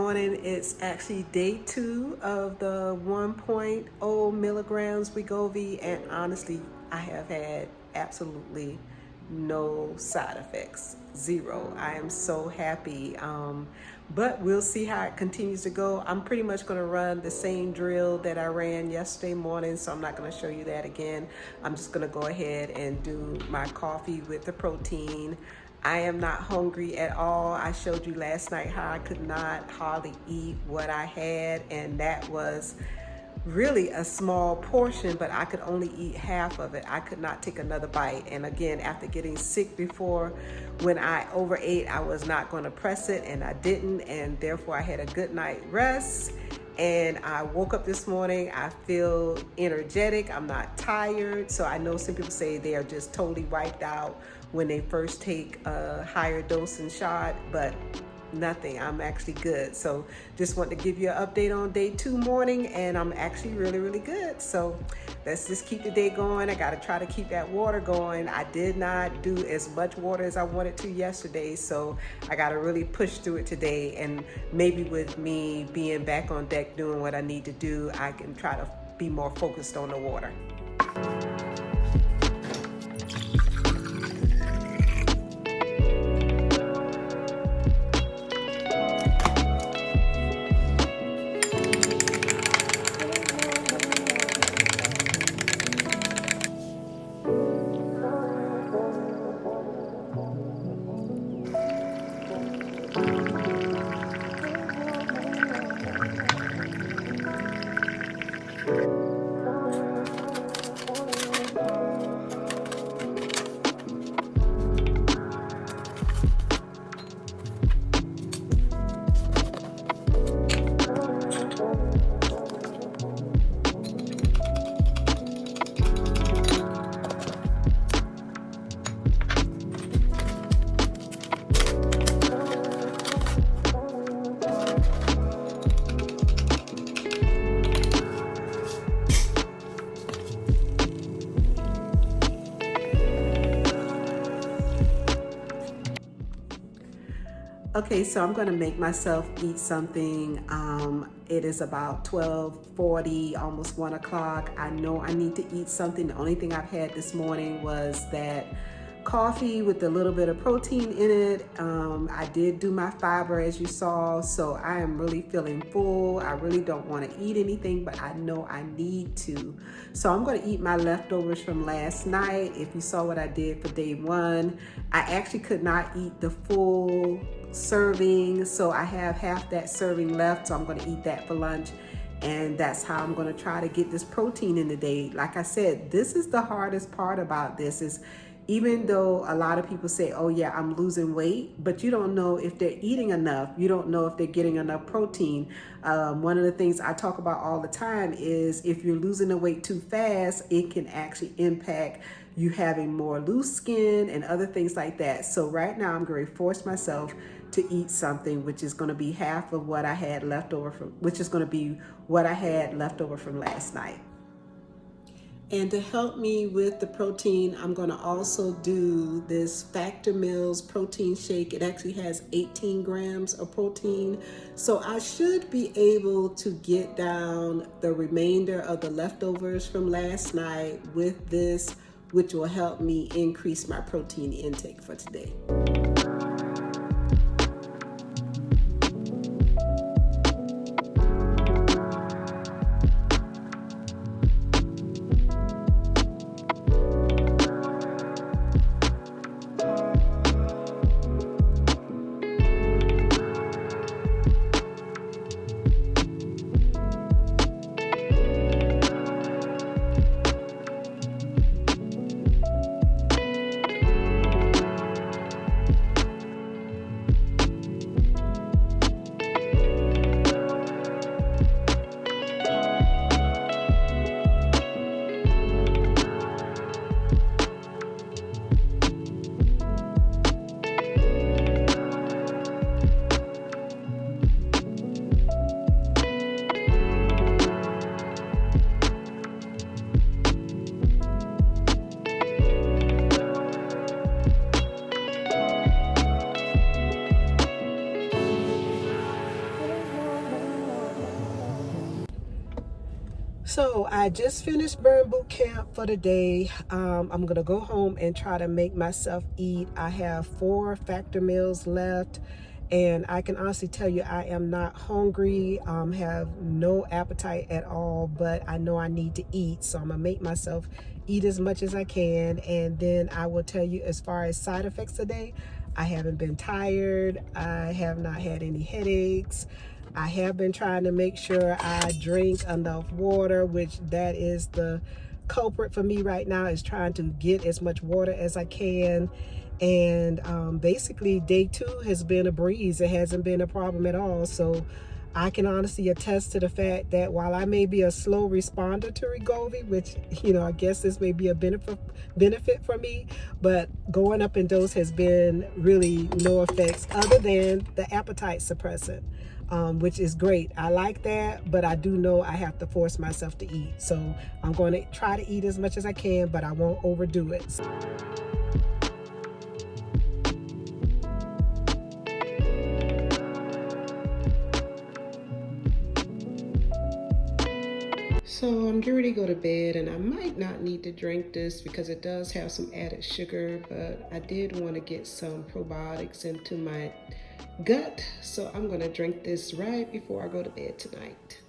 morning. It's actually day 2 of the 1.0 milligrams Wegovy, and honestly, I have had absolutely no side effects, zero. I am so happy, but we'll see how it continues to go. I'm pretty much going to run the same drill that I ran yesterday morning, so I'm not going to show you that again. I'm just going to go ahead and do my coffee with the protein. I am not hungry at all. I showed you last night how I could not hardly eat what I had, and that was really a small portion, but I could only eat half of it. I could not take another bite. And again, after getting sick before, when I overate, I was not going to press it, and I didn't, and therefore I had a good night rest. And I woke up this morning, I feel energetic, I'm not tired. So I know some people say they are just totally wiped out when they first take a higher dosing shot, but nothing, I'm actually good. So just want to give you an update on day 2 morning, and I'm actually really good. So let's just keep the day going. I got to try to keep that water going. I did not do as much water as I wanted to yesterday, so I got to really push through it today. And maybe with me being back on deck doing what I need to do, I can try to be more focused on the water. Okay, so I'm going to make myself eat something. It is about 12:40, almost 1 o'clock. I know I need to eat something. The only thing I've had this morning was that coffee with a little bit of protein in it. I did do my fiber, as you saw, so I am really feeling full. I really don't want to eat anything, but I know I need to. So I'm going to eat my leftovers from last night. If you saw what I did for day 1, I actually could not eat the full serving, so I have half that serving left, so I'm going to eat that for lunch. And that's how I'm going to try to get this protein in the day. Like I said, this is the hardest part about this, is even though a lot of people say, oh yeah, I'm losing weight, but you don't know if they're eating enough. You don't know if they're getting enough protein. One of the things I talk about all the time is if you're losing the weight too fast, it can actually impact you having more loose skin and other things like that. So right now I'm going to force myself to eat something, which is going to be half of what I had left over from, which is going to be what I had left over from last night. And to help me with the protein, I'm going to also do this Factor Meals protein shake. It actually has 18 grams of protein. So I should be able to get down the remainder of the leftovers from last night with this, which will help me increase my protein intake for today. So I just finished burn boot camp for the day. I'm gonna go home and try to make myself eat. I have 4 factor meals left, and I can honestly tell you I am not hungry. Have no appetite at all, but I know I need to eat, so I'm gonna make myself eat as much as I can, and then I will tell you as far as side effects today. I haven't been tired. I have not had any headaches. I have been trying to make sure I drink enough water, which that is the culprit for me right now, is trying to get as much water as I can. And basically day 2 has been a breeze. It hasn't been a problem at all. So I can honestly attest to the fact that while I may be a slow responder to Wegovy, which, I guess this may be a benefit for me, but going up in dose has been really no effects other than the appetite suppressant, which is great. I like that, but I do know I have to force myself to eat. So I'm going to try to eat as much as I can, but I won't overdo it. So I'm getting ready to go to bed, and I might not need to drink this because it does have some added sugar, but I did want to get some probiotics into my gut. So I'm going to drink this right before I go to bed tonight.